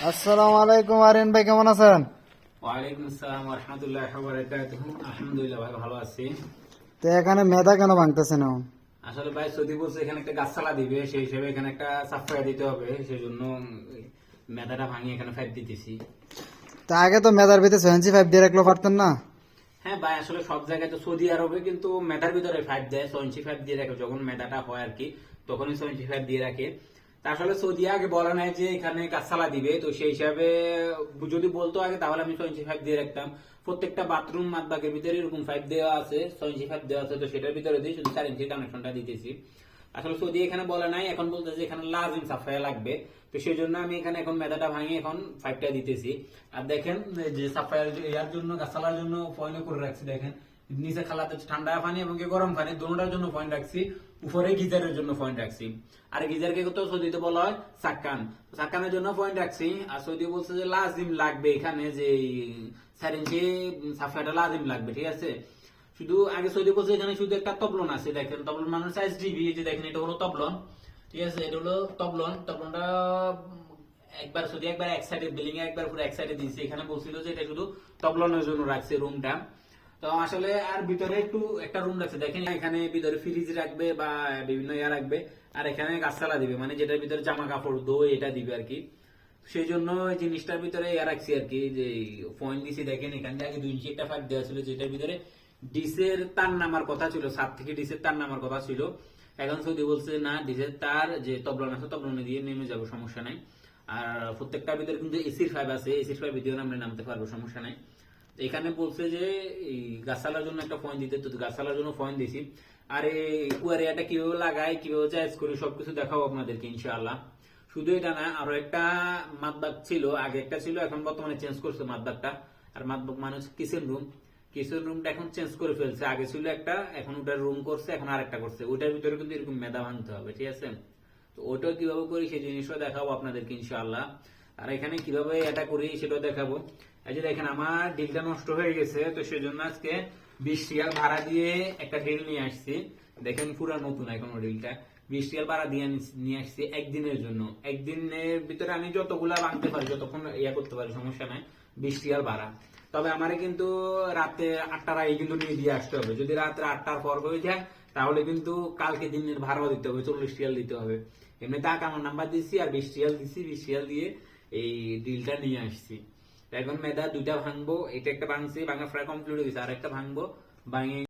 আসসালামু আলাইকুম আরিয়ান ভাই, কেমন আছেন? ওয়ালাইকুম আসসালাম ওয়া রাহমাতুল্লাহি ওয়া বারাকাতুহু। আলহামদুলিল্লাহ ভাই, ভালো আছি। তো এখানে মেধা কেন ভাঙতেছেন এখন? আসলে ভাই সৌদি বলছে এখানে একটা গাছপালা দিবে, সেই হিসেবে এখানে একটা সাফায়া দিতে হবে, সেই জন্য মেধাটা ভাঙিয়ে এখানে ফাইভ দিতেছি। তা আগে তো মেধার ভিতরে 75 দিয়ে রাখলেও পারতেন না? হ্যাঁ ভাই, আসলে সব জায়গায় তো সৌদি আরবে কিন্তু মেধার ভিতরে ফাইভ দেয়, 75 দিয়ে রাখে, যখন মেধাটা হয় আর কি তখনই 75 দিয়ে রাখে। তা আসলে সৌদি আগে বলা নাই যে এখানে গাছপালা দিবে, তো সেই হিসাবে যদি বলতো আগে তাহলে আমি 75 দিয়ে রাখতাম। প্রত্যেকটা বাথরুম মাদবাগের ভিতরে এরকম ফাইভ দেওয়া আছে, 75 দেওয়া আছে, তো সেটার ভিতরে দিয়ে শুধু 4 ইঞ্চি কানেকশনটা দিতেছি। আসলে সৌদি এখানে বলে নাই, এখন বলতেছে এখানে লাজিম সাফায়া লাগবে, তো সেই জন্য আমি এখানে এখন মেধাটা ভাঙিয়ে এখন ফাইভটা দিতেছি। আর দেখেন যে সাফায়ার ইয়ার জন্য গাছালার জন্য পয়েন্ট করে রাখছি, দেখেন নিচে খালাতে ঠান্ডা পানি এবং কি গরম পানি দোনোটার জন্য পয়েন্ট রাখছি, উপরে গিজারের জন্য পয়েন্ট রাখছি। আর গিজারকে তো সৌদিতে বলা হয় সাক্কান, সাক্কানের জন্য পয়েন্ট রাখছি। আর সৌদি বলছে যে লাজিম লাগবে এখানে যে 4 ইঞ্চি সাফায়াটা লাজিম লাগবে, ঠিক আছে। শুধু আগে সৌদি বলছে এখানে শুধু একটা তবলন আছে, দেখেন তবলন মানে সাইজ ডিবি, যে দেখেন এটা হলো তবলন, ঠিক আছে, এটা হলো তবলন। তবলনটা একবার শুধু একবার এক সাইডে বিল্ডিং এ একবার পুরো এক সাইডে দিয়েছে, এখানে বলছিল যে এটা শুধু তবলনের জন্য রাখছে রুমটা। তো আসলে আর ভিতরে একটু একটা রুম রাখছে, দেখেন এখানে ভিতরে ফ্রিজ রাখবে বা বিভিন্ন ইয়া রাখবে, আর এখানে গাছপালা দিবে, মানে যেটার ভিতরে জামা কাপড় দই এটা দিবে আর কি। সেই জন্য এই জিনিসটার ভিতরে ইয়া রাখছি আর কি, যে পয়েন্ট দিছি, দেখেন এখান থেকে আগে 2 ইঞ্চি একটা ফাইভ দেওয়া ছিল, যেটার ভিতরে ডিসের তার নামার কথা ছিল, 7 থেকে ডিসের তার নামার কথা ছিল। এখন সৌদি বলছে না, ডিসের তার যে তবলন আছে তবলনে দিয়ে নেমে যাবো, সমস্যা নাই। আর প্রত্যেকটার ভিতরে কিন্তু এসির ফাইভ আছে, এসির ফাইভ দিয়েও আমরা নামতে পারবো, সমস্যা নাই। তো এখানে বলছে যে এই গাছালার জন্য একটা পয়েন্ট দিতে, তো গাছালার জন্য পয়েন্ট দিছি। আর এই কুয়ারিয়াটা কিভাবে লাগাই, কিভাবে চার্জ করি, সবকিছু দেখাবো আপনাদেরকে ইনশাআল্লাহ। শুধু এটা না, আরো একটা মাদবাগ ছিল, আগে একটা ছিল, এখন বর্তমানে চেঞ্জ করছে মাদবাগটা। আর মাদবাগ মানে কিচেন রুম, কিচেন রুমটা এখন চেঞ্জ করে ফেলছে, আগে ছিল একটা, এখন ওটার রুম করছে, এখন আরেকটা করছে। ওটার ভিতরে কিন্তু এরকম মেদা ভাঙতে হবে, ঠিক আছে। তো ওটাও কিভাবে করি সেই জিনিসটা দেখাবো আপনাদেরকে ইনশাআল্লাহ। আর এখানে কিভাবে এটা করি সেটাও দেখাবো। এই যে দেখেন আমার ডিলটা নষ্ট হয়ে গেছে, তো সেই জন্য আজকে 20 রিয়াল ভাড়া দিয়ে একটা ডিল নিয়ে আসছি। দেখেন পুরা নতুন এখনো ডিলটা, 20 রিয়াল ভাড়া দিয়ে নিয়ে আসছি একদিনের জন্য। একদিনের ভিতরে আমি যতগুলা ভাঙতে পারি, যতক্ষণ ইয়া করতে পারি, সমস্যা নাই, 20 রিয়াল ভাড়া। তবে আমারে কিন্তু রাতে 8টার আগে কিন্তু নিয়ে দিয়ে আসতে হবে, যদি রাত্রে 8টার পর হয়ে যায় তাহলে কিন্তু কালকে দিনের ভাড়াও দিতে হবে, 40 রিয়াল দিতে হবে। এমনিতে আমার নাম্বার দিচ্ছি আর 20 রিয়াল দিচ্ছি, 20 রিয়াল দিয়ে এই ডিলটা নিয়ে আসছি। এখন মেধা 2টা ভাঙবো, এটা একটা ভাঙছি, ভাঙা প্রায় কমপ্লিট হয়ে গেছে, আর একটা ভাঙবো, ভাঙে